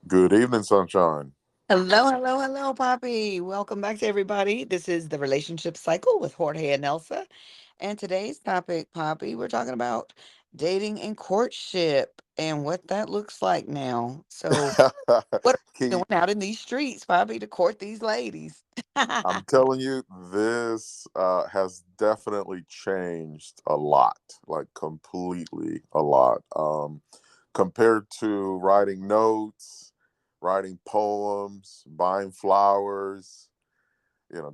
Good evening, sunshine. Hello, hello, hello, Poppy. Welcome back to everybody. This is the relationship cycle with Jorge and Nelsa. And today's topic, Poppy, we're talking about dating and courtship and what that looks like now. So, what are Can you you, doing out in these streets, Poppy, to court these ladies? I'm telling you, this has definitely changed a lot, like completely a lot. Compared to writing notes, writing poems, buying flowers,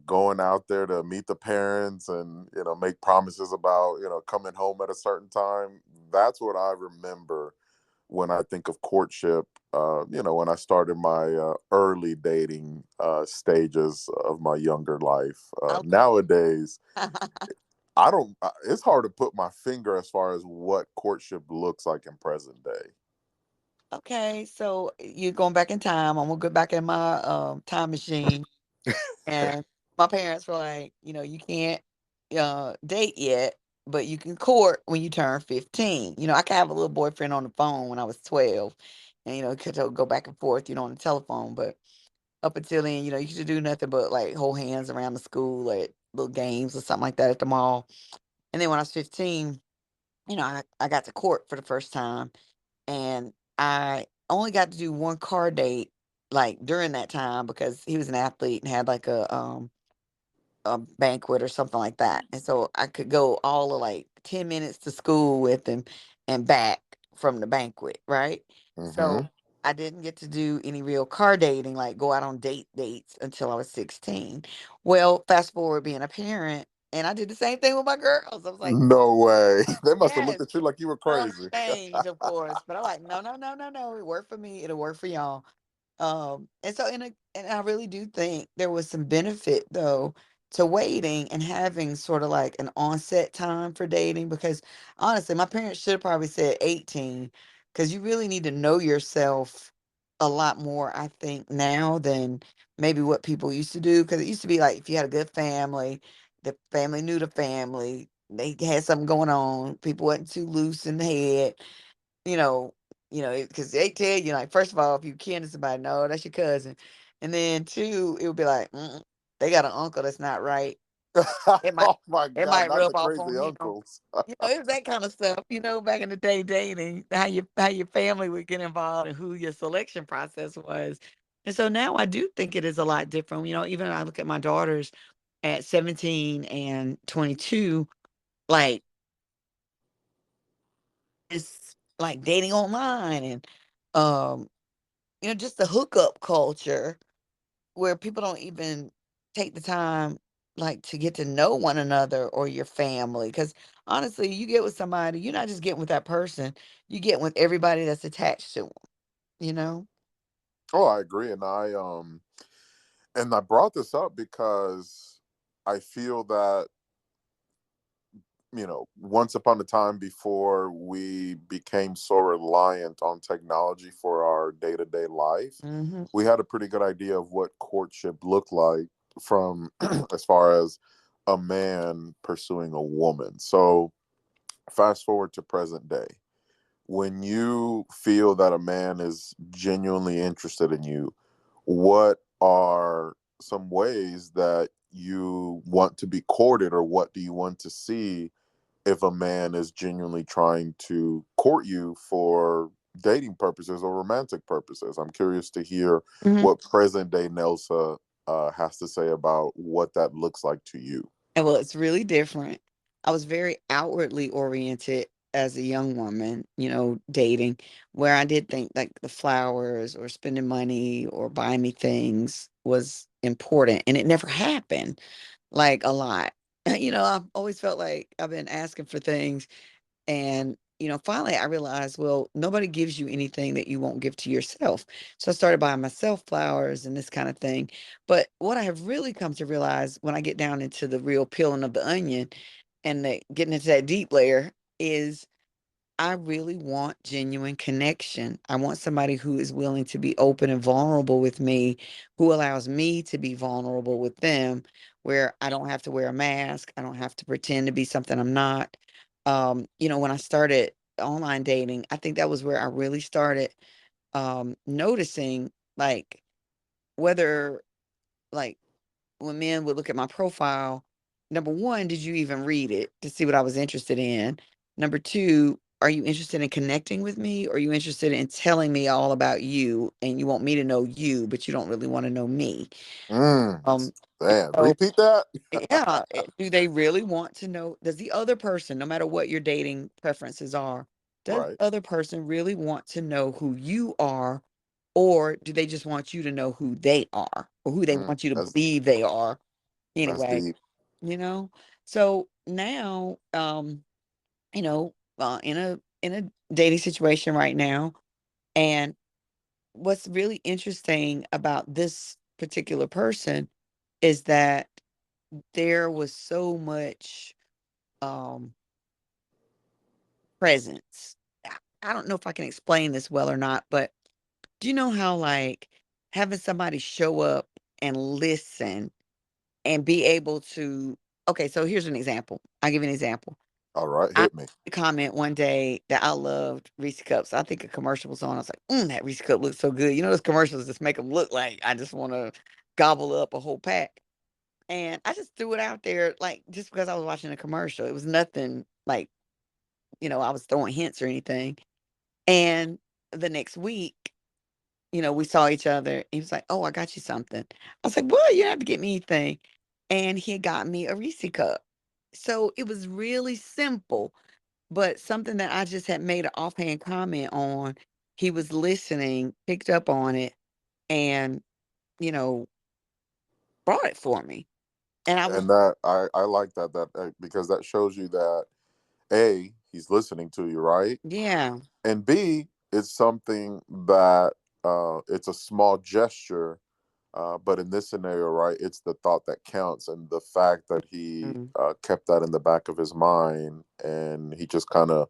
going out there to meet the parents and, make promises about, coming home at a certain time. That's what I remember when I think of courtship. When I started my early dating stages of my younger life. Nowadays, I don't. It's hard to put my finger as far as what courtship looks like in present day. Okay, so you're going back in time. I'm gonna go back in my time machine. And my parents were like, you can't date yet, but you can court when you turn 15. I could have a little boyfriend on the phone when I was 12 and, could go back and forth, on the telephone. But up until then, you could do nothing but like hold hands around the school at little games or something like that at the mall. And then when I was 15, I got to court for the first time and I only got to do one car date like during that time because he was an athlete and had like a banquet or something like that. And so I could go all of like 10 minutes to school with him and back from the banquet, right? So Hmm. I didn't get to do any real car dating, like go out on dates until I was 16. Well, fast forward being a parent, and I did the same thing with my girls. I was like, No way. They must have yes, looked at you like you were girls crazy. change, of course. But I'm like, no, no, no, no, no. It worked for me. It'll work for y'all. And so and I really do think there was some benefit though to waiting and having sort of like an onset time for dating because honestly, my parents should have probably said 18 because you really need to know yourself a lot more, I think, now than maybe what people used to do. Because it used to be like if you had a good family, the family knew the family, they had something going on, people wasn't too loose in the head you know, because they tell you like first of all, if you kin to somebody, no, that's your cousin, and then two, it would be like they got an uncle that's not right. It might Oh my it God, might not the rub off crazy on him. uncles. It was that kind of stuff. Back in the day, dating how your family would get involved and who your selection process was, and so now I do think it is a lot different. Even I look at my daughters at 17 and 22, like it's like dating online and um just the hookup culture where people don't even take the time like to get to know one another or your family. Because honestly, you get with somebody, you're not just getting with that person, you get with everybody that's attached to them, you know? Oh, I agree, and I brought this up because I feel that once upon a time before we became so reliant on technology for our day to day life, Hmm. we had a pretty good idea of what courtship looked like from as far as a man pursuing a woman. So, fast forward to present day. When you feel that a man is genuinely interested in you, what are some ways that you want to be courted, or what do you want to see if a man is genuinely trying to court you for dating purposes or romantic purposes? I'm curious to hear Hmm. what present day Nelsa has to say about what that looks like to you. And well, it's really different. I was very outwardly oriented as a young woman, dating, where I did think like the flowers or spending money or buying me things was important. And it never happened like a lot. I've always felt like I've been asking for things. And, finally I realized, well, nobody gives you anything that you won't give to yourself. So I started buying myself flowers and this kind of thing. But what I have really come to realize when I get down into the real peeling of the onion and getting into that deep layer is I really want genuine connection. I want somebody who is willing to be open and vulnerable with me, who allows me to be vulnerable with them, where I don't have to wear a mask. I don't have to pretend to be something I'm not. When I started online dating, I think that was where I really started noticing, like, whether, like, when men would look at my profile, number 1, did you even read it to see what I was interested in? Number 2, are you interested in connecting with me? Or are you interested in telling me all about you and you want me to know you, but you don't really want to know me? Mm. Um, and Man, so, repeat that. yeah, do they really want to know? Does the other person, no matter what your dating preferences are, does Right. the other person really want to know who you are? Or do they just want you to know who they are or who they Mm. want you to That's believe they are? that's Anyway, deep. you know? So now, in a dating situation right now, and what's really interesting about this particular person is that there was so much um presence. I don't know if I can explain this well or not, but do you know how, like, having somebody show up and listen and be able to, okay, so here's an example. I'll give you an example. All right, I hit me. made a comment one day that I loved Reese cups. I think a commercial was on. I was like, that Reese cup looks so good. You know those commercials just make them look like I just want to gobble up a whole pack. And I just threw it out there, like, just because I was watching a commercial. It was nothing like, I was throwing hints or anything. And the next week, we saw each other. He was like, "Oh, I got you something." I was like, "Well, you don't have to get me anything." And he had got me a Reese cup. So it was really simple, but something that I just had made an offhand comment on. He was listening, picked up on it, and, you know, brought it for me. And I was, And that I like that because that shows you that A, he's listening to you, right? yeah, And B, it's something that it's a small gesture, but in this scenario, right, it's the thought that counts, and the fact that he mm, kept that in the back of his mind, and he just kind of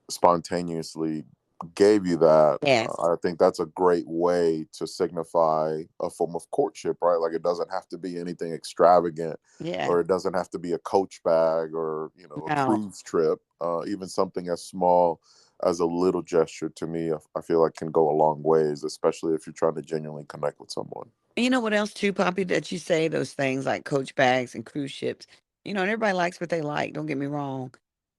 spontaneously gave you that. yes, I think that's a great way to signify a form of courtship, right? Like it doesn't have to be anything extravagant, yeah, or it doesn't have to be a coach bag or a no. cruise trip. Even something as small as a little gesture to me, I feel like can go a long ways, especially if you're trying to genuinely connect with someone. You know what else too, Poppy, that you say those things like coach bags and cruise ships. And everybody likes what they like, don't get me wrong.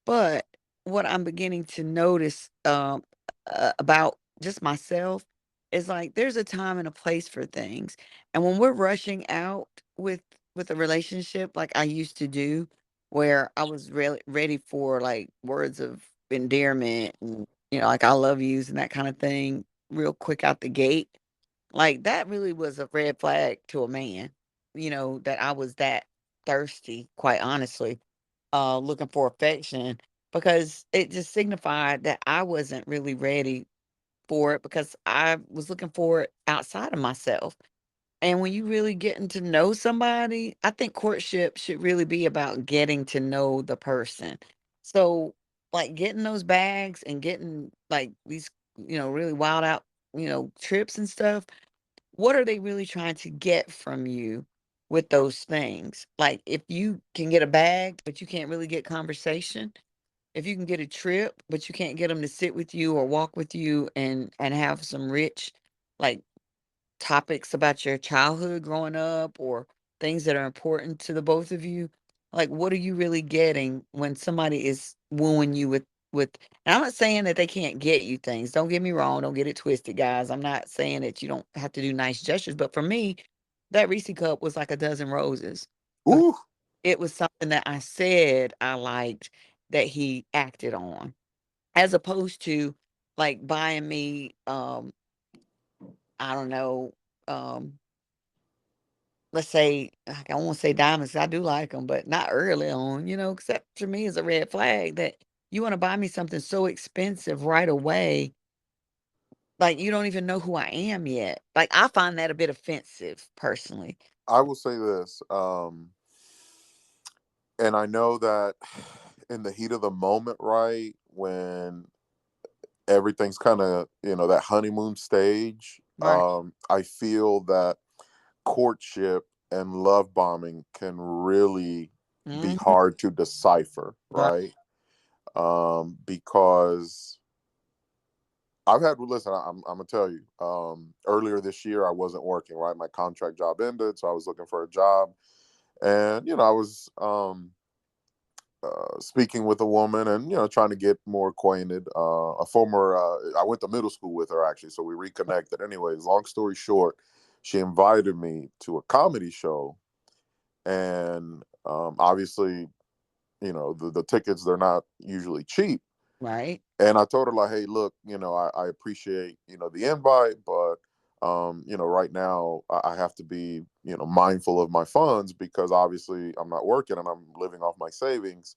But what I'm beginning to notice about just myself is like there's a time and a place for things. And when we're rushing out with a relationship like I used to do, where I was really ready for like words of endearment and like I love yous and that kind of thing real quick out the gate, like, that really was a red flag to a man, that I was that thirsty, quite honestly, looking for affection, because it just signified that I wasn't really ready for it because I was looking for it outside of myself. And when you really getting to know somebody, I think courtship should really be about getting to know the person. So, like, getting those bags and getting like these, really wild out, trips and stuff, what are they really trying to get from you with those things? Like, if you can get a bag, but you can't really get conversation, if you can get a trip, but you can't get them to sit with you or walk with you and have some rich, like, topics about your childhood growing up or things that are important to the both of you, like, what are you really getting when somebody is wooing you with and I'm not saying that they can't get you things. Don't get me wrong, don't get it twisted, guys. I'm not saying that you don't have to do nice gestures, but for me, that Reese cup was like a dozen roses. Because Ooh, it was something that I said I liked that he acted on, as opposed to like buying me I don't know, um let's say, like, I won't say diamonds, 'cause I do like them, but not early on, 'cause that to me is a red flag that you wanna buy me something so expensive right away, like, you don't even know who I am yet. Like, I find that a bit offensive, personally. I will say this, and I know that in the heat of the moment, right, when everything's kind of that honeymoon stage, Right. I feel that courtship and love bombing can really be Mhm. hard to decipher, Right. right? Because I've had listen. I'm gonna tell you. Earlier this year, I wasn't working. Right, my contract job ended, so I was looking for a job, and I was speaking with a woman, and trying to get more acquainted. A former, I went to middle school with her actually, so we reconnected. Anyways, long story short, she invited me to a comedy show, and obviously, the tickets, they're not usually cheap. Right. And I told her like, hey, look, I appreciate the invite, but right now I have to be mindful of my funds because obviously I'm not working and I'm living off my savings,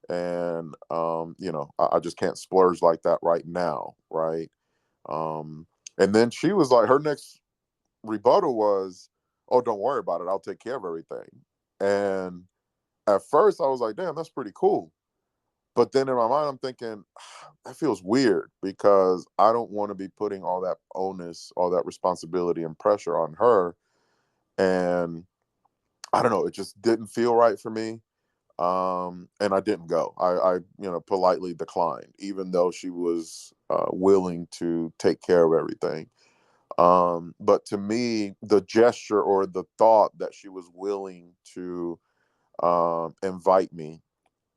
and I just can't splurge like that right now, right? Um, and then she was like, her next rebuttal was, "Oh, don't worry about it. I'll take care of everything." And at first, I was like, "Damn, that's pretty cool." But then in my mind, I'm thinking, that feels weird because I don't want to be putting all that onus, all that responsibility and pressure on her. And I don't know, it just didn't feel right for me. And I didn't go. I politely declined, even though she was willing to take care of everything. But to me, the gesture or the thought that she was willing to invite me,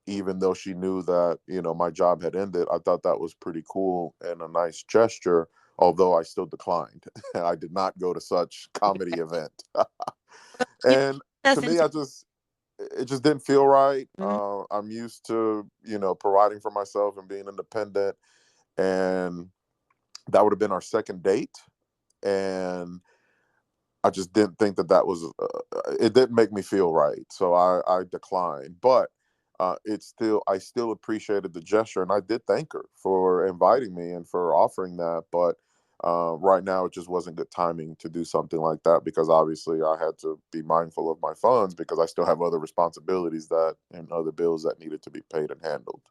even though she knew that my job had ended, I thought that was pretty cool and a nice gesture. Although I still declined, I did not go to such comedy event. Yeah, And to that's me, into. it just didn't feel right. Mhm. I'm used to providing for myself and being independent, and that would have been our second date, and I just didn't think that that was. It didn't make me feel right, so I declined. But I still appreciated the gesture, and I did thank her for inviting me and for offering that. But right now, it just wasn't good timing to do something like that because obviously I had to be mindful of my funds because I still have other responsibilities that and other bills that needed to be paid and handled.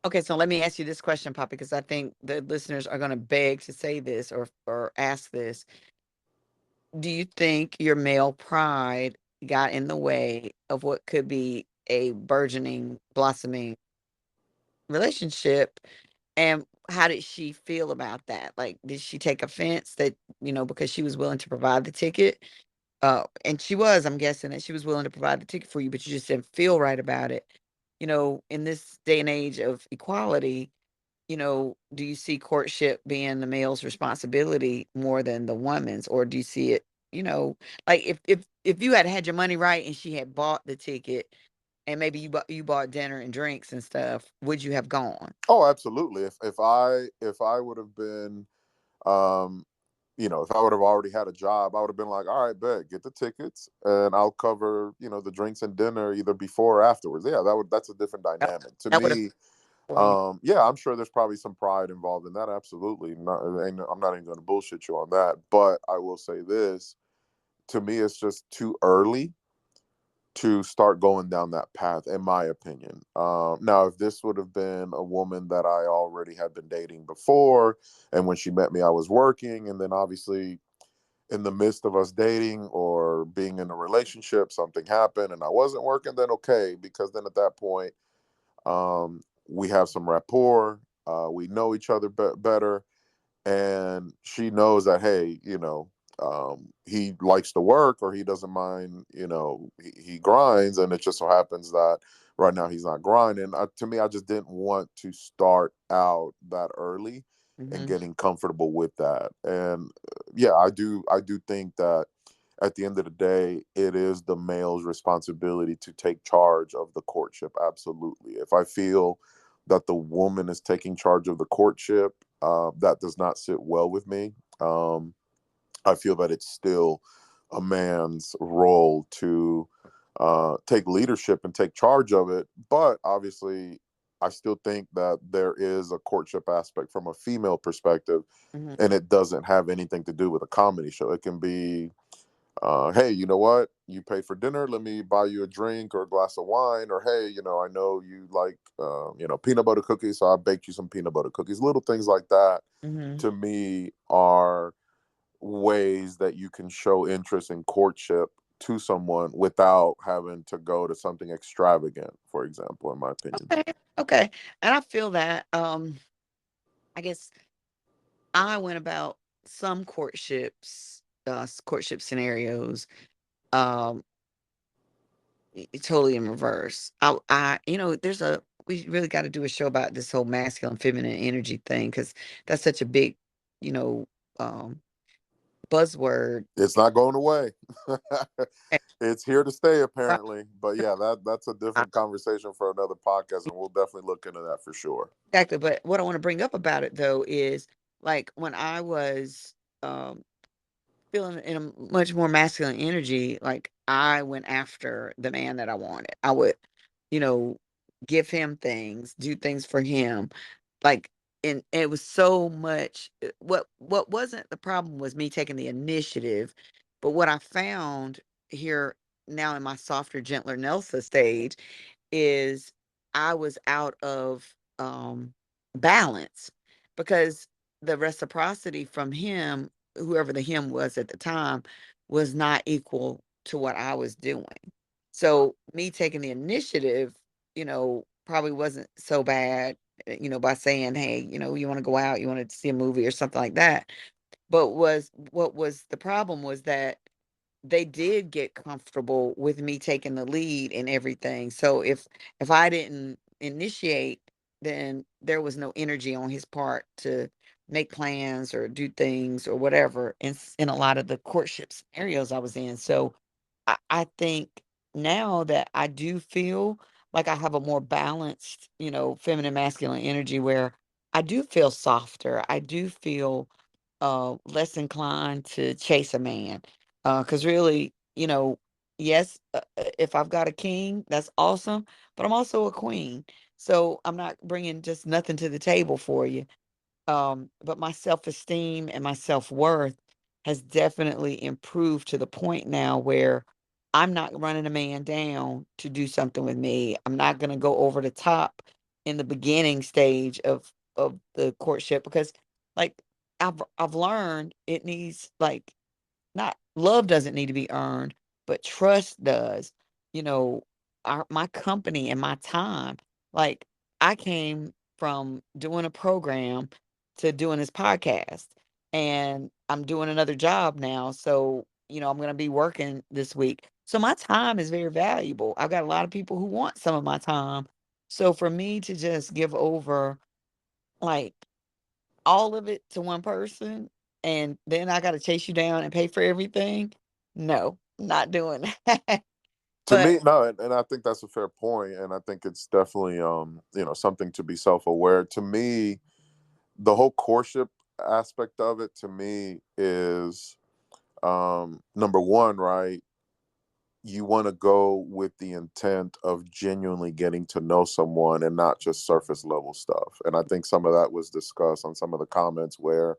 Okay, so let me ask you this question, Pop, because I think the listeners are going to beg to say this or ask this. Do you think your male pride got in the way of what could be a burgeoning, blossoming relationship? And how did she feel about that? Like, did she take offense that, because she was willing to provide the ticket? And she was, I'm guessing that she was willing to provide the ticket for you, but you just didn't feel right about it. In this day and age of equality, do you see courtship being the male's responsibility more than the woman's, or do you see it, you know, like if you had your money right and she had bought the ticket, and maybe you bought dinner and drinks and stuff, would you have gone? Oh, absolutely. If I would have been um if I would have already had a job, I would have been like, all right, bet, get the tickets and I'll cover, the drinks and dinner either before or afterwards. Yeah, that's a different That, dynamic. To that would have me, for you. yeah, I'm sure there's probably some pride involved in that. Absolutely. I'm not even gonna bullshit you on that. But I will say this, to me, it's just too early to start going down that path, in my opinion. Now, if this would have been a woman that I already had been dating before, and when she met me, I was working, and then obviously in the midst of us dating or being in a relationship, something happened and I wasn't working, then okay, because then at that point, we have some rapport, we know each other better, and she knows that hey, he likes to work or he doesn't mind, he grinds, and it just so happens that right now he's not grinding. To me, I just didn't want to start out that early and Mhm. getting comfortable with that. And yeah, I do think that at the end of the day, it is the male's responsibility to take charge of the courtship. Absolutely. If I feel that the woman is taking charge of the courtship, that does not sit well with me. Um, I feel that it's still a man's role to take leadership and take charge of it. But obviously, I still think that there is a courtship aspect from a female perspective, Mhm. and it doesn't have anything to do with a comedy show. It can be hey, you know what? You pay for dinner. Let me buy you a drink or a glass of wine. Or hey, I know you like, peanut butter cookies, so I baked you some peanut butter cookies. Little things like that, Mhm. to me, are ways that you can show interest in courtship to someone without having to go to something extravagant. For example, in my opinion. Okay. Okay. And I feel that. I guess I went about some courtship scenarios, um, totally in reverse. There's we really got to do a show about this whole masculine, feminine energy thing because that's such a big, you know, um, buzzword. It's not going away. And It's here to stay, I- apparently. But yeah, that's a different conversation for another podcast, and we'll definitely look into that for sure. exactly. But what I want to bring up about it though is like when I was um feeling in a much more masculine energy, like I went after the man that I wanted. I would, you know, give him things, do things for him. Like and it was so much what wasn't the problem was me taking the initiative, but what I found here now in my softer, gentler Nelsa stage is I was out of balance because the reciprocity from him, whoever the him was at the time, was not equal to what I was doing. So me taking the initiative, probably wasn't so bad, by saying, "Hey, you want to go out, you want to see a movie or something like that." But was what was the problem was that they did get comfortable with me taking the lead and everything. So if I didn't initiate, then there was no energy on his part to make plans or do things or whatever in a lot of the courtship scenarios I was in. So I think now that I do feel like I have a more balanced, feminine masculine energy where I do feel softer. I do feel less inclined to chase a man. Because really, yes, if I've got a king, that's awesome, but I'm also a queen. So I'm not bringing just nothing to the table for you. But my self-esteem and my self-worth has definitely improved to the point now where I'm not running a man down to do something with me. I'm not going to go over the top in the beginning stage of the courtship because like I've learned it needs like not love doesn't need to be earned, but trust does. You know, my company and my time. Like I came from doing a program to doing this podcast, and I'm doing another job now. So, I'm going to be working this week. So my time is very valuable. I've got a lot of people who want some of my time. So for me to just give over like all of it to one person and then I gotta chase you down and pay for everything? No, not doing that. To But me, no, and I think that's a fair point, and I think it's definitely something to be self-aware. To me, the whole courtship aspect of it to me is number one, right? You want to go with the intent of genuinely getting to know someone and not just surface level stuff. And I think some of that was discussed on some of the comments where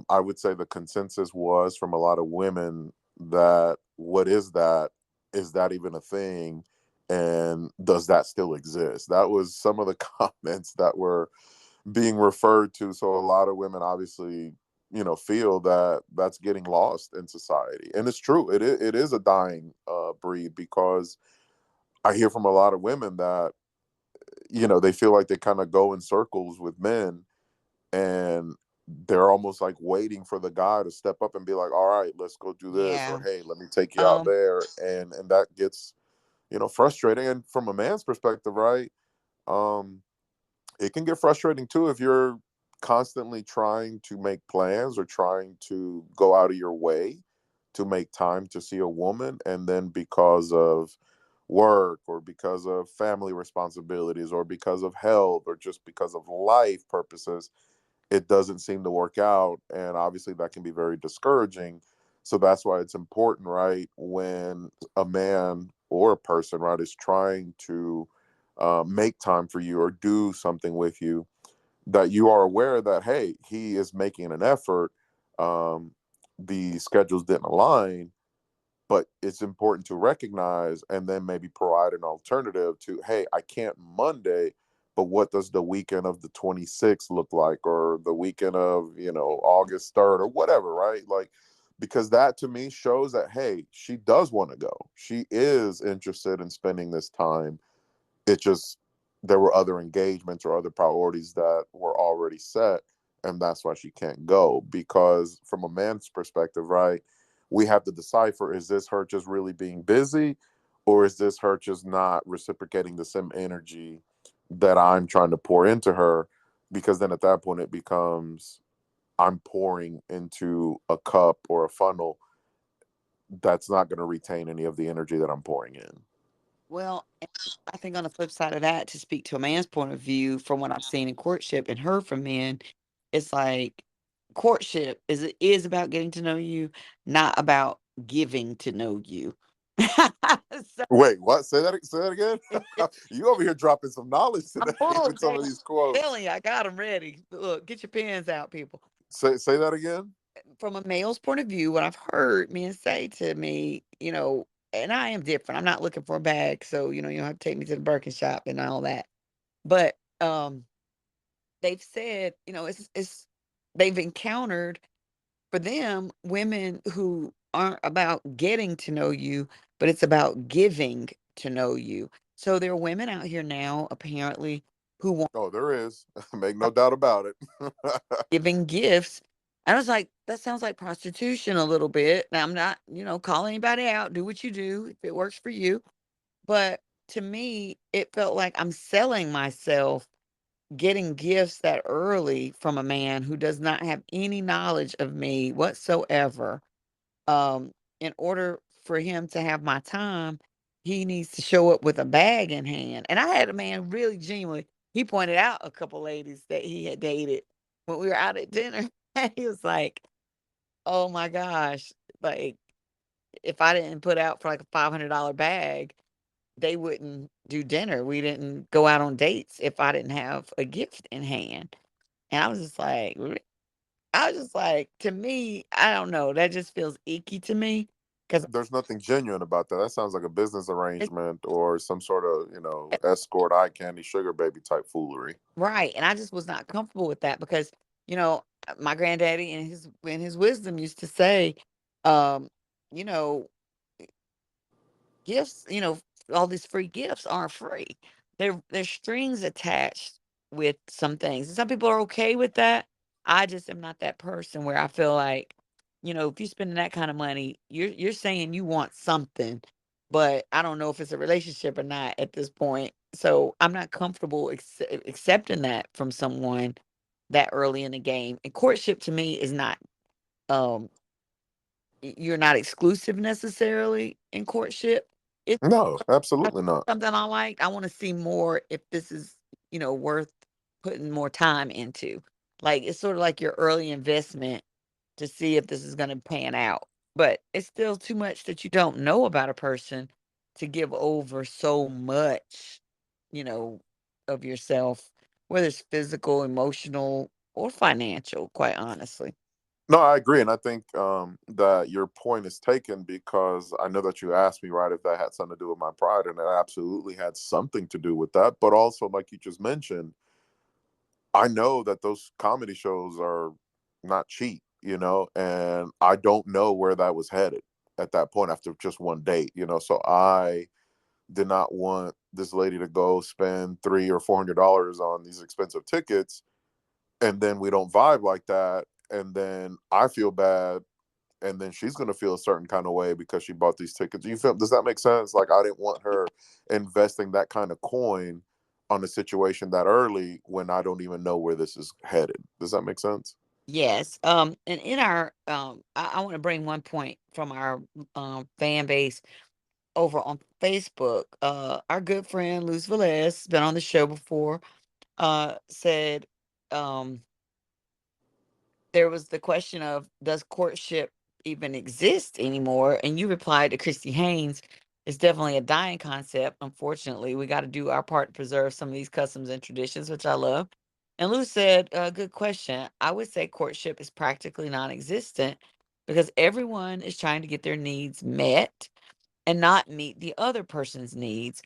I would say the consensus was from a lot of women that what is that? Is that even a thing? And does that still exist? That was some of the comments that were being referred to. So a lot of women obviously, feel that that's getting lost in society. And it's true. It is a dying breed because I hear from a lot of women that, they feel like they kind of go in circles with men and they're almost like waiting for the guy to step up and be like, all right, let's go do this, or yeah, hey, let me take you out um, there. And that gets, frustrating. And from a man's perspective, right? Um, it can get frustrating too if you're constantly trying to make plans or trying to go out of your way to make time to see a woman, and then because of work or because of family responsibilities or because of health or just because of life purposes, it doesn't seem to work out. And obviously that can be very discouraging. So that's why it's important, right, when a man or a person, right, is trying to make time for you or do something with you, that you are aware that, hey, he is making an effort. um, the schedules didn't align, but it's important to recognize and then maybe provide an alternative to, hey, I can't Monday, but what does the weekend of the 26th look like, or the weekend of, August 3rd or whatever, right? Like, because that to me shows that, hey, she does want to go, she is interested in spending this time. It just, there were other engagements or other priorities that were already set, and that's why she can't go. Because from a man's perspective, right, we have to decipher, is this her just really being busy, or is this her just not reciprocating the same energy that I'm trying to pour into her? Because then at that point it becomes, I'm pouring into a cup or a funnel that's not going to retain any of the energy that I'm pouring in. Well, and I think on the flip side of that, to speak to a man's point of view, from what I've seen in courtship and heard from men, it's like courtship is about getting to know you, not about giving to know you. So Wait, what? Say that again. it, it, You over here dropping some knowledge today I'm full with some today. of these quotes. Telling you, I got them ready. Look, get your pens out, people. Say that again. From a male's point of view, what I've heard men say to me, and I am different. I'm not looking for a bag, so you don't have to take me to the Birkin shop and all that. But they've said, it's they've encountered for them women who aren't about getting to know you, but it's about giving to know you. So there are women out here now, apparently, who want Oh, there is. Make no doubt about it. giving gifts. And I was like, that sounds like prostitution a little bit. Now I'm not, calling anybody out. Do what you do if it works for you. But to me, it felt like I'm selling myself getting gifts that early from a man who does not have any knowledge of me whatsoever. um in order for him to have my time, he needs to show up with a bag in hand. And I had a man really genuinely, he pointed out a couple ladies that he had dated when we were out at dinner. And he was like, oh my gosh, like if I didn't put out for like a $500 bag, they wouldn't do dinner. We didn't go out on dates if I didn't have a gift in hand. And I was just like, to me, I don't know, that just feels icky to me, 'cause There's nothing genuine about that. That sounds like a business it's arrangement or some sort of, escort, eye candy, sugar baby type foolery. right, and I just was not comfortable with that because, my granddaddy in his wisdom used to say, um, you know gifts, all these free gifts aren't free. There's strings attached with some things. And some people are okay with that. I just am not that person where I feel like, if you're spending that kind of money, you're saying you want something, but I don't know if it's a relationship or not at this point. So I'm not comfortable accepting that from someone that early in the game. And courtship to me is not um you're not exclusive necessarily in courtship. It's No, that's absolutely not. something I like. I wanna see more if this is, worth putting more time into. Like, it's sorta like your early investment to see if this is gonna pan out. But it's still too much that you don't know about a person to give over so much, you know, of yourself, whether it's physical, emotional, or financial, quite honestly. No, I agree, and I think that your point is taken because I know that you asked me right if that had something to do with my pride, and it absolutely had something to do with that. But also, like you just mentioned, I know that those comedy shows are not cheap, and I don't know where that was headed at that point after just one date. So I did not want this lady to go spend $300 or $400 on these expensive tickets, and then we don't vibe like that, and then I feel bad, and then she's gonna feel a certain kind of way because she bought these tickets. You feel? Does that make sense? Like I didn't want her investing that kind of coin on a situation that early when I don't even know where this is headed. Does that make sense? Yes. And in our, I want to bring one point from our fan base over on Facebook. Our good friend Luz Velez, been on the show before, said, um, there was the question of, does courtship even exist anymore? And you replied to Christy Haynes, it's definitely a dying concept. Unfortunately, we got to do our part to preserve some of these customs and traditions, which I love. And Lou said, good question. I would say courtship is practically non existent because everyone is trying to get their needs met and not meet the other person's needs.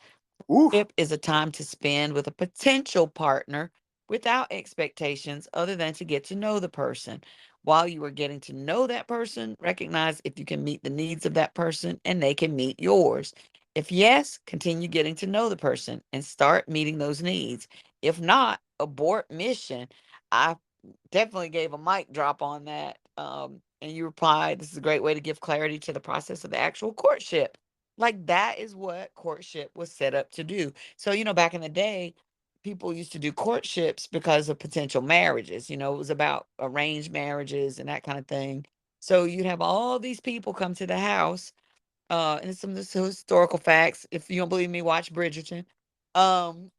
Oof. Trip is a time to spend with a potential partner without expectations other than to get to know the person. While you are getting to know that person, recognize if you can meet the needs of that person and they can meet yours. If yes, continue getting to know the person and start meeting those needs. If not, abort mission. I definitely gave a mic drop on that. And you replied, "This is a great way to give clarity to the process of the actual courtship." Like that is what courtship was set up to do. So, back in the day, people used to do courtships because of potential marriages. It was about arranged marriages and that kind of thing. So you'd have all these people come to the house, and some of this historical facts. If you don't believe me, watch Bridgerton. Um,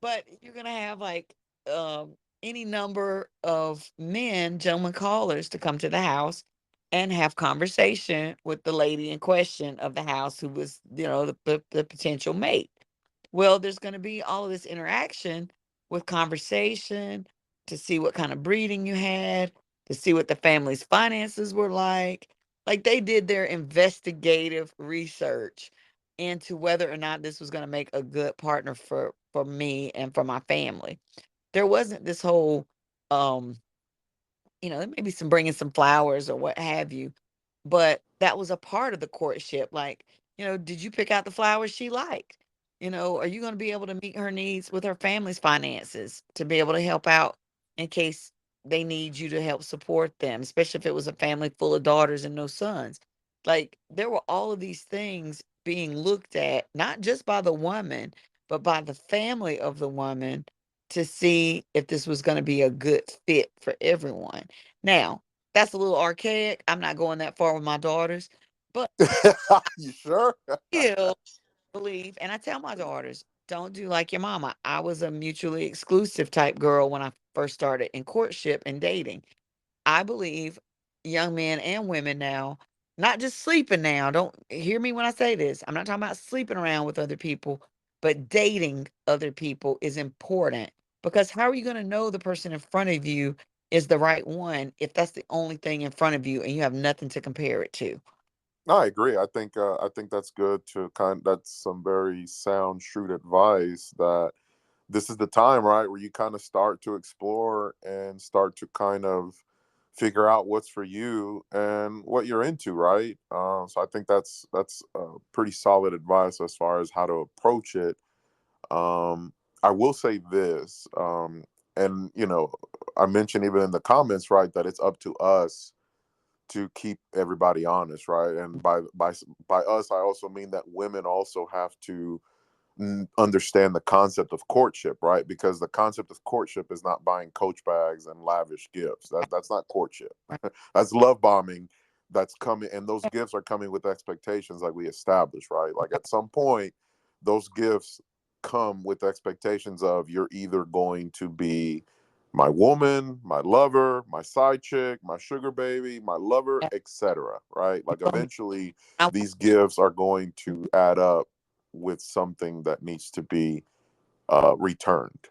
but you're gonna have like any number of men, gentlemen callers, to come to the house and have conversation with the lady in question of the house who was, the potential mate. Well, there's going to be all of this interaction with conversation to see what kind of breeding you had, to see what the family's finances were like. Like they did their investigative research into whether or not this was going to make a good partner for me and for my family. There wasn't this whole um there may be some bringing some flowers or what have you, but that was a part of the courtship. Like, did you pick out the flowers she liked? Are you going to be able to meet her needs with her family's finances to be able to help out in case they need you to help support them, especially if it was a family full of daughters and no sons? Like, there were all of these things being looked at, not just by the woman, but by the family of the woman to see if this was going to be a good fit for everyone. Now, that's a little archaic. I'm not going that far with my daughters, but You sure? still believe, and I tell my daughters, don't do like your mama. I was a mutually exclusive type girl when I first started in courtship and dating. I believe young men and women now, not just sleeping now. Don't hear me when I say this. I'm not talking about sleeping around with other people, but dating other people is important because how are you going to know the person in front of you is the right one if that's the only thing in front of you and you have nothing to compare it to? No, I agree. I think that's good to that's some very sound, shrewd advice that this is the time, right, where you kind of start to explore and start to kind of figure out what's for you and what you're into, right? So I think that's pretty solid advice as far as how to approach it. Um, I will say this, and I mentioned even in the comments, right, that it's up to us to keep everybody honest, right? And by us, I also mean that women also have to understand the concept of courtship, right? Because the concept of courtship is not buying Coach bags and lavish gifts. That's not courtship. That's love bombing. That's coming, and those gifts are coming with expectations, like we established, right? Like at some point, those gifts come with expectations of you're either going to be my woman, my lover, my side chick, my sugar baby, my lover, etc. Right? Like eventually, these gifts are going to add up with something that needs to be returned.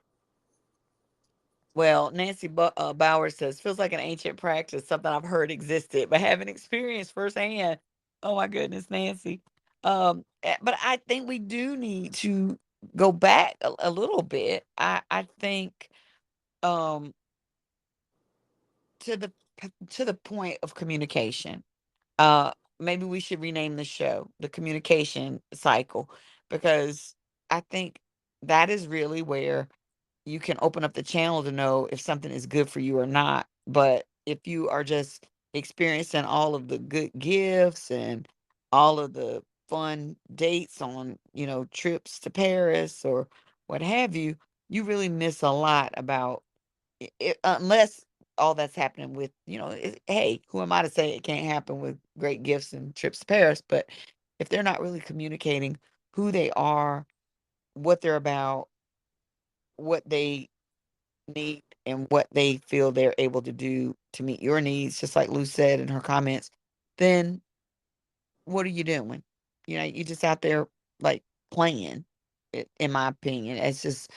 Well, Nancy Bauer says, feels like an ancient practice, something I've heard existed, but haven't experienced firsthand. Oh my goodness, Nancy. But I think we do need to go back a little bit. I think um, to the point of communication. Uh, Maybe we should rename the show the communication cycle because I think that is really where you can open up the channel to know if something is good for you or not. But if you are just experiencing all of the good gifts and all of the fun dates on, trips to Paris or what have you, you really miss a lot about it, unless all that's happening with, hey, who am I to say it can't happen with great gifts and trips to Paris? But if they're not really communicating who they are, what they're about, what they need and what they feel they're able to do to meet your needs, just like Lou said in her comments, then what are you doing? You're just out there like playing, in my opinion. It's just,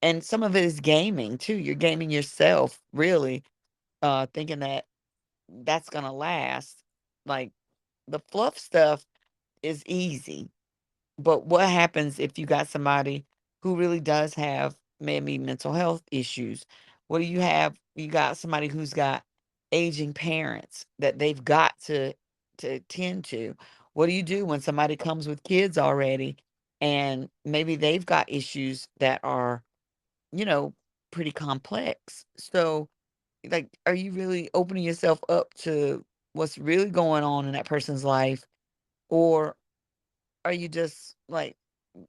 and some of it is gaming too. You're gaming yourself, really, thinking that that's gonna last. Like the fluff stuff is easy. But what happens if you got somebody who really does have maybe mental health issues? What do you have? You got somebody who's got aging parents that they've got to tend to. What do you do when somebody comes with kids already and maybe they've got issues that are, you know, pretty complex. So, like, are you really opening yourself up to what's really going on in that person's life? Or are you just like,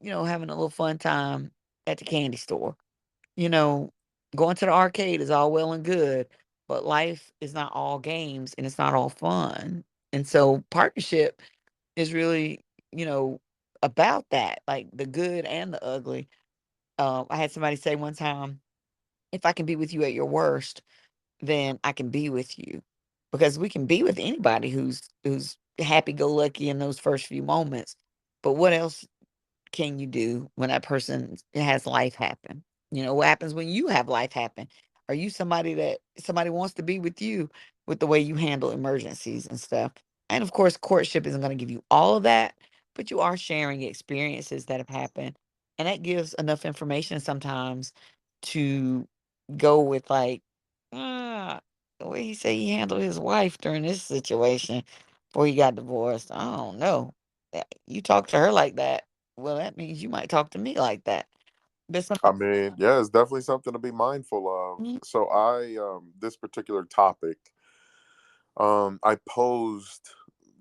having a little fun time at the candy store? You know, going to the arcade is all well and good, but life is not all games and it's not all fun. And so partnership is really, you know, about that, like the good and the ugly. I had somebody say one time, if I can be with you at your worst, then I can be with you. Because we can be with anybody who's happy go lucky in those first few moments. But what else can you do when that person has life happen? What happens when you have life happen? Are you somebody that somebody wants to be with you with the way you handle emergencies and stuff? And of course, courtship isn't going to give you all of that, but you are sharing experiences that have happened. And that gives enough information sometimes to go with, like, the way he said he handled his wife during this situation before he got divorced. I don't know. You talk to her like that, well, that means you might talk to me like that. But I sometimes. mean, yeah, it's definitely something to be mindful of. Mhm, So this particular topic, I posed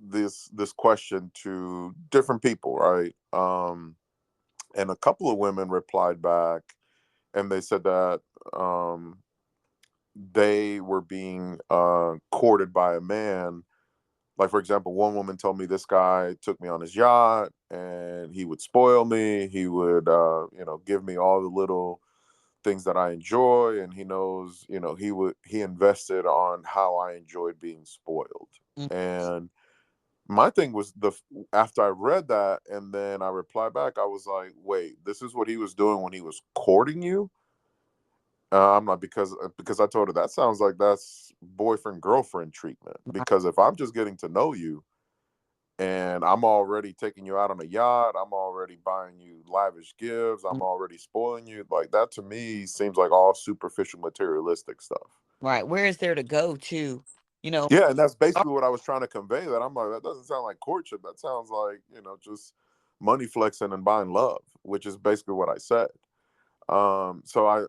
this question to different people, right? And a couple of women replied back, and they said that um, they were being courted by a man. Like, for example, one woman told me this guy took me on his yacht and he would spoil me. He would, give me all the little things that I enjoy, and he knows, he invested on how I enjoyed being spoiled. mm, And my thing was after I read that and then I replied back, I was like, wait, this is what he was doing when he was courting you. I'm not, because I told her that sounds like that's boyfriend girlfriend treatment. right, Because if I'm just getting to know you and I'm already taking you out on a yacht, I'm already buying you lavish gifts, mm, I'm already spoiling you, like that to me seems like all superficial materialistic stuff. right. Where is there to go to? You know, Yeah, and that's oh, basically what I was trying to convey. That I'm like, that doesn't sound like courtship. That sounds like, just money flexing and buying love, which is basically what I said. So I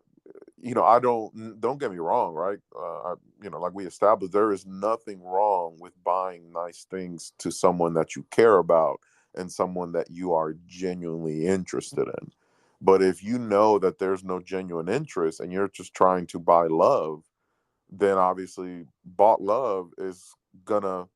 don't get me wrong, right? Like we established, there is nothing wrong with buying nice things to someone that you care about and someone that you are genuinely interested in. But if you know that there's no genuine interest and you're just trying to buy love, then obviously bought love is gonna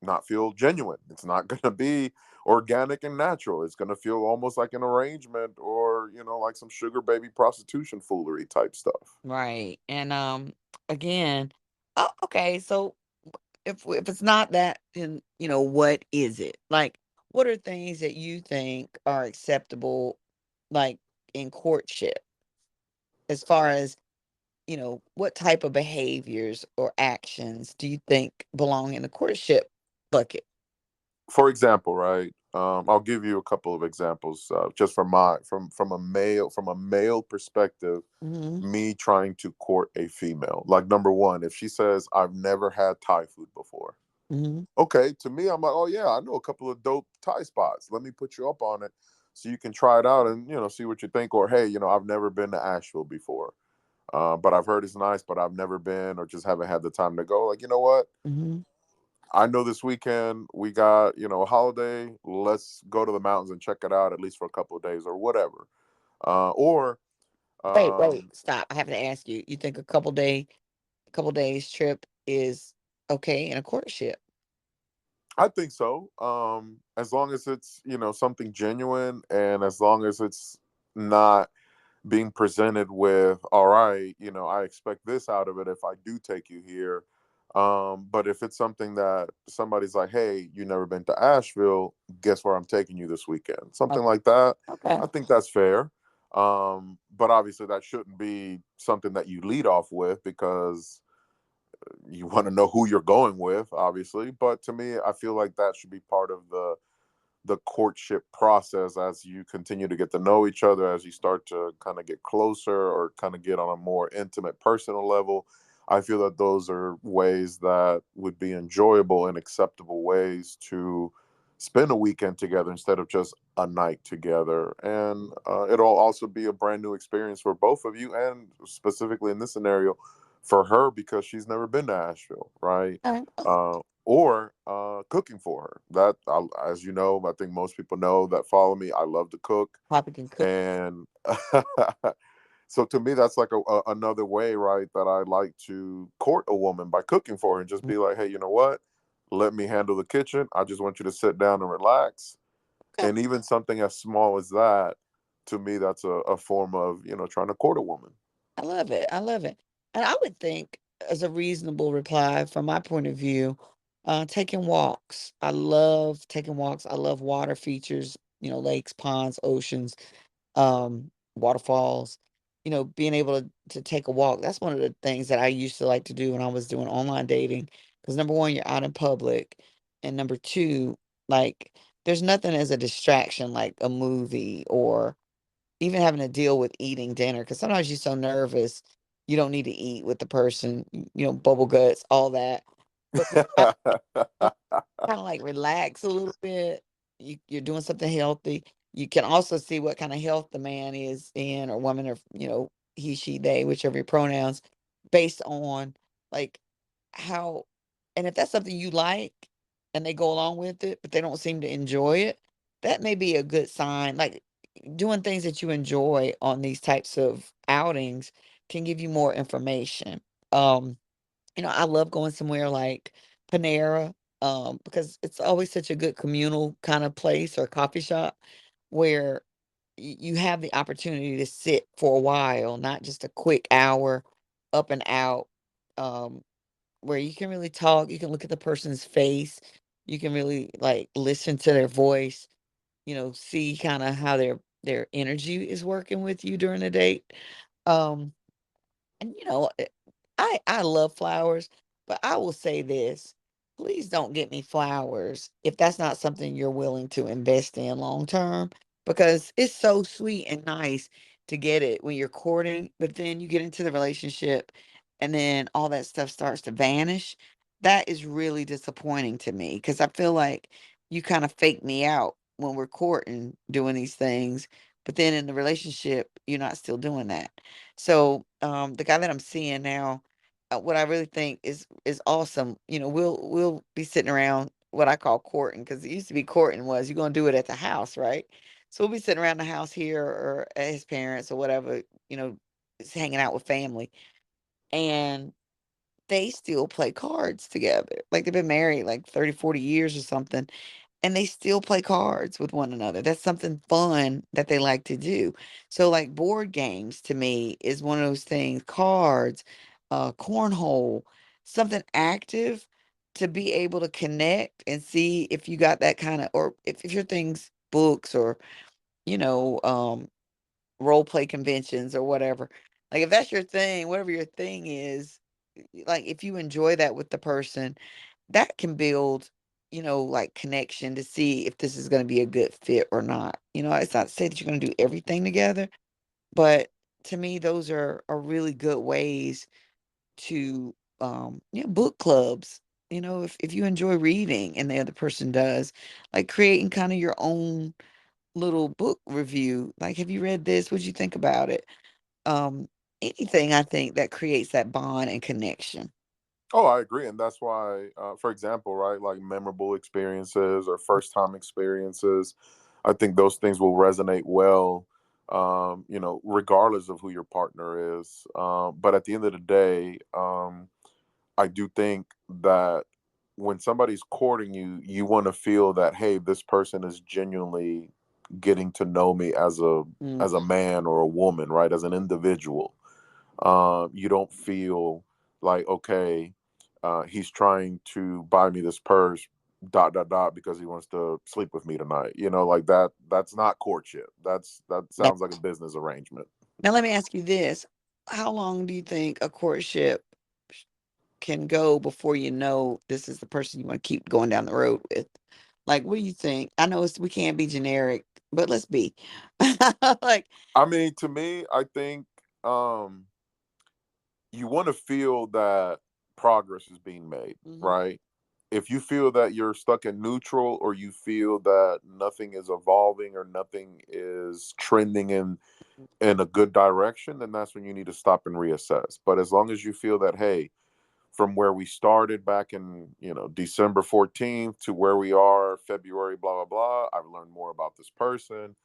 not feel genuine. It's not gonna be organic and natural. It's gonna feel almost like an arrangement or, like some sugar baby prostitution foolery type stuff. right. And again, oh, okay. So if it's not that, then what is it? Like, what are things that you think are acceptable, like in courtship, as far as what type of behaviors or actions do you think belong in the courtship bucket? For example, right? I'll give you a couple of examples, just from a male perspective. Mhm, Me trying to court a female, like, number one, if she says I've never had Thai food before, mhm, okay, to me, I'm like, oh yeah, I know a couple of dope Thai spots. Let me put you up on it so you can try it out and see what you think. Or hey, I've never been to Asheville before, but I've heard it's nice, but I've never been or just haven't had the time to go. Like, you know what? mhm. I know this weekend we got a holiday. Let's go to the mountains and check it out at least for a couple of days or whatever. Or Wait, um, stop. I have to ask you. You think a couple days trip is okay in a courtship? I think so. As long as it's something genuine, and as long as it's not being presented with, all right, I expect this out of it if I do take you here. But if it's something that somebody's like, hey, you never been to Asheville, guess where I'm taking you this weekend, O something like that, okay. I think that's fair. But obviously that shouldn't be something that you lead off with, because you want to know who you're going with, obviously. But to me, I feel like that should be part of the courtship process as you continue to get to know each other, as you start to kind of get closer or kind of get on a more intimate personal level. I feel that those are ways that would be enjoyable and acceptable ways to spend a weekend together instead of just a night together. And it'll also be a brand new experience for both of you, and specifically in this scenario, for her, because she's never been to Asheville, right? Oh, Or cooking for her. As you know, I think most people know that follow me. I love to cook, probably can cook. and so to me, that's like another way, right? That I like to court a woman by cooking for her and just be like, hey, you know what? Let me handle the kitchen. I just want you to sit down and relax. Okay. And even something as small as that, to me, that's a form of, trying to court a woman. I love it. I love it. And I would think, as a reasonable reply from my point of view, taking walks. I love taking walks. I love water features, lakes, ponds, oceans, waterfalls. Being able to take a walk. That's one of the things that I used to like to do when I was doing online dating. Because number one, you're out in public. And number two, like, there's nothing as a distraction like a movie or even having to deal with eating dinner, because sometimes you're so nervous, you don't need to eat with the person, bubble guts, all that. But when you're out, kinda, like, relax a little bit, you're doing something healthy. You can also see what kinda health the man is in, or woman, or, he, she, they, whichever your pronouns, based on, like, how, and if that's something you like and they go along with it, but they don't seem to enjoy it, that may be a good sign. Like, doing things that you enjoy on these types of outings can give you more information. Um, I love going somewhere like Panera, because it's always such a good communal kind of place or coffee shop where you have the opportunity to sit for a while, not just a quick hour up and out. Um, where you can really talk, you can look at the person's face, you can really, like, listen to their voice, see kinda how their energy is working with you during the date. Um, and, I love flowers, but I will say this, please don't get me flowers if that's not something you're willing to invest in long term, because it's so sweet and nice to get it when you're courting, but then you get into the relationship and then all that stuff starts to vanish. That is really disappointing to me, because I feel like you kind of fake me out when we're courting, doing these things, but then in the relationship, you're not still doing that. So, the guy that I'm seeing now, what I really think is awesome. We'll be sitting around what I call courting, because it used to be courting was you're gonna do it at the house, right? So we'll be sitting around the house here or at his parents or whatever, just hanging out with family, and they still play cards together. Like, they've been married like 30, 40 years or something, and they still play cards with one another. That's something fun that they like to do. So, like, board games to me is one of those things, cards, cornhole, something active to be able to connect and see if you got that kind of, or if your thing's books, or, you know, um, role play conventions or whatever. Like, if that's your thing, whatever your thing is, like, if you enjoy that with the person, that can build, like, connection to see if this is gonna be a good fit or not. It's not to say that you're gonna do everything together, but to me, those are really good ways to, book clubs. If you enjoy reading and the other person does, like, creating kinda your own little book review. Like, "Have you read this? What'd you think about it?" Um, Anything, I think, that creates that bond and connection. Oh, I agree, and that's why, for example, right, like memorable experiences or first time experiences, I think those things will resonate well, regardless of who your partner is. But at the end of the day, I do think that when somebody's courting you, you want to feel that, hey, this person is genuinely getting to know me as a Mm. as a man or a woman, right, as an individual. You don't feel like, okay, he's trying to buy me this purse, dot dot dot, because he wants to sleep with me tonight. Like that. That's not courtship. That Now sounds like a business arrangement. now let me ask you this, how long do you think a courtship sh can go before you know this is the person you wanna keep going down the road with? Like, what do you think? I know we can't be generic, but let's be. Like, I mean, to me, I think um, you want to feel that progress is being made, mhm, right? if you feel that you're stuck in neutral, or you feel that nothing is evolving or nothing is trending in a good direction, then that's when you need to stop and reassess. But as long as you feel that, hey, from where we started back in, December 14th to where we are February, blah blah blah, I've learned more about this person.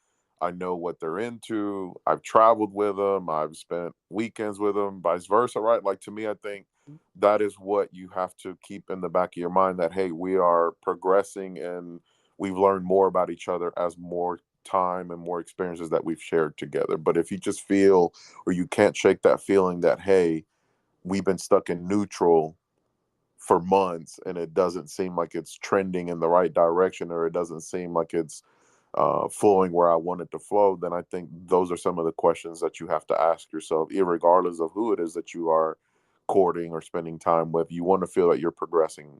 I know what they're into. I've traveled with them. I've spent weekends with them, vice versa, right? Like, to me, I think that is what you have to keep in the back of your mind, that hey, we are progressing and we've learned more about each other as more time and more experiences that we've shared together. But if you just feel, or you can't shake that feeling that hey, we've been stuck in neutral for months and it doesn't seem like it's trending in the right direction, or it doesn't seem like it's flowing where I want it to flow, then I think those are some of the questions that you have to ask yourself, regardless of who it is that you are courting or spending time with. You want to feel that you're progressing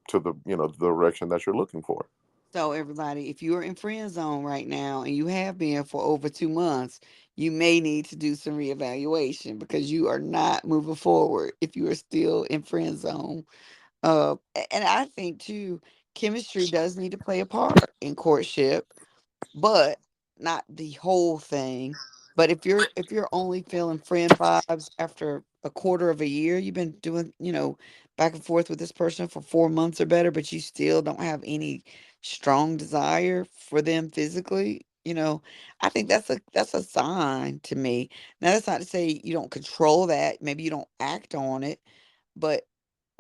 to the direction that you're looking for. So everybody, if you're in friend zone right now and you have been for over 2 months, you may need to do some reevaluation because you are not moving forward if you are still in friend zone. And I think too, chemistry does need to play a part in courtship, but not the whole thing. But if you're only feeling friend vibes after a quarter of a year, you've been doing, back and forth with this person for 4 months or better, but you still don't have any strong desire for them physically, I think that's a sign to me. Now that's not to say you don't control that. Maybe you don't act on it, but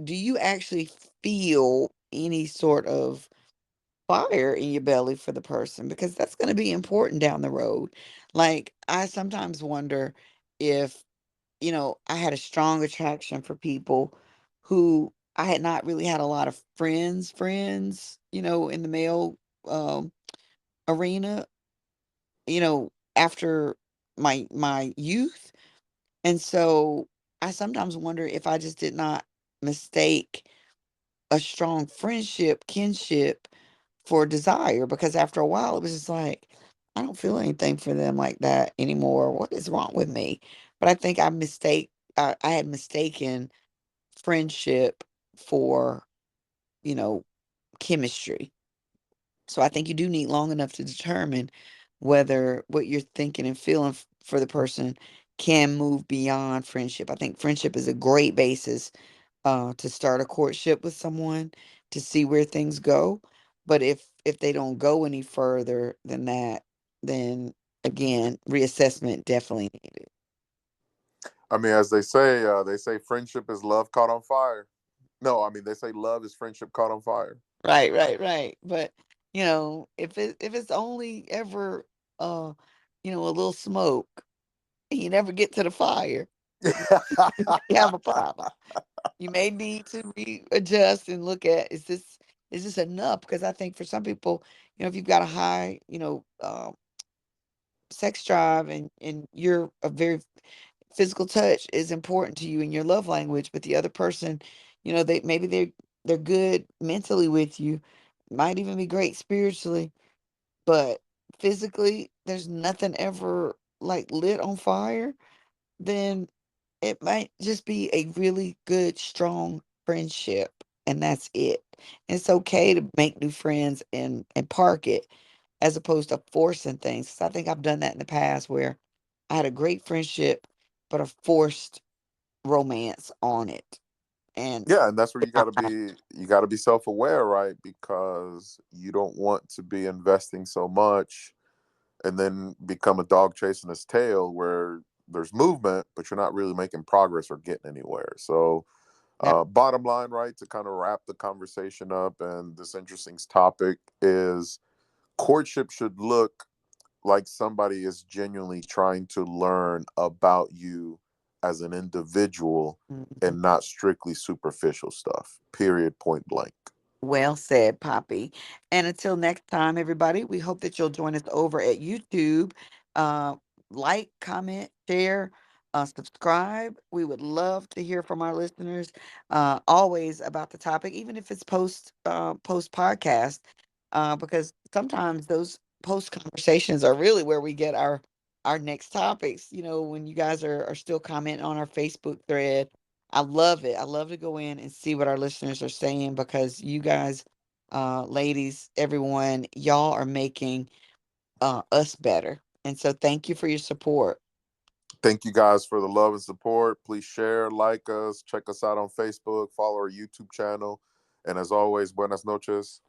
do you actually feel any sort of fire in your belly for the person, because that's going to be important down the road. Like, I sometimes wonder if, I had a strong attraction for people who I had not really had a lot of friends, in the male um, arena, after my youth. And so I sometimes wonder if I just did not mistake a strong friendship, kinship for desire, because after a while it was just like, I don't feel anything for them like that anymore. What is wrong with me? But I think I had mistaken friendship for, you know, chemistry. So I think you do need long enough to determine whether what you're thinking and feeling for the person can move beyond friendship. I think friendship is a great basis to start a courtship with someone, to see where things go. But if they don't go any further than that, then again, reassessment definitely needed. I mean, as they say friendship is love caught on fire. No, I mean, they say love is friendship caught on fire. Right, right, right. But if it's only ever uh a little smoke, and you never get to the fire, you have a problem. You may need to readjust and look at, is this enough? Because I think for some people, if you've got a high, sex drive, and you're a very physical touch is important to you in your love language, but the other person, they're good mentally with you, might even be great spiritually, but physically there's nothing ever like lit on fire, then it might just be a really good, strong friendship, and that's it. It's okay to make new friends and park it, as opposed to forcing things. 'Cause I think I've done that in the past where I had a great friendship, but I forced romance on it. And Yeah, and that's where you got to be self-aware, right? Because you don't want to be investing so much and then become a dog chasing its tail, where there's movement but you're not really making progress or getting anywhere. So yeah, bottom line, right, to kind of wrap the conversation up and this interesting topic is, courtship should look like somebody is genuinely trying to learn about you as an individual, mhm. and not strictly superficial stuff. Period. Point blank. Well said, Poppy. And until next time, everybody, we hope that you'll join us over at YouTube. Uh, like, comment, share, subscribe. We would love to hear from our listeners, always about the topic, even if it's post podcast, because sometimes those post conversations are really where we get our next topics. When you guys are still commenting on our Facebook thread, I love it. I love to go in and see what our listeners are saying because you guys, ladies, everyone, y'all are making us better. And so thank you for your support. Thank you guys for the love and support. Please share, like us, check us out on Facebook, follow our YouTube channel. And as always, buenas noches.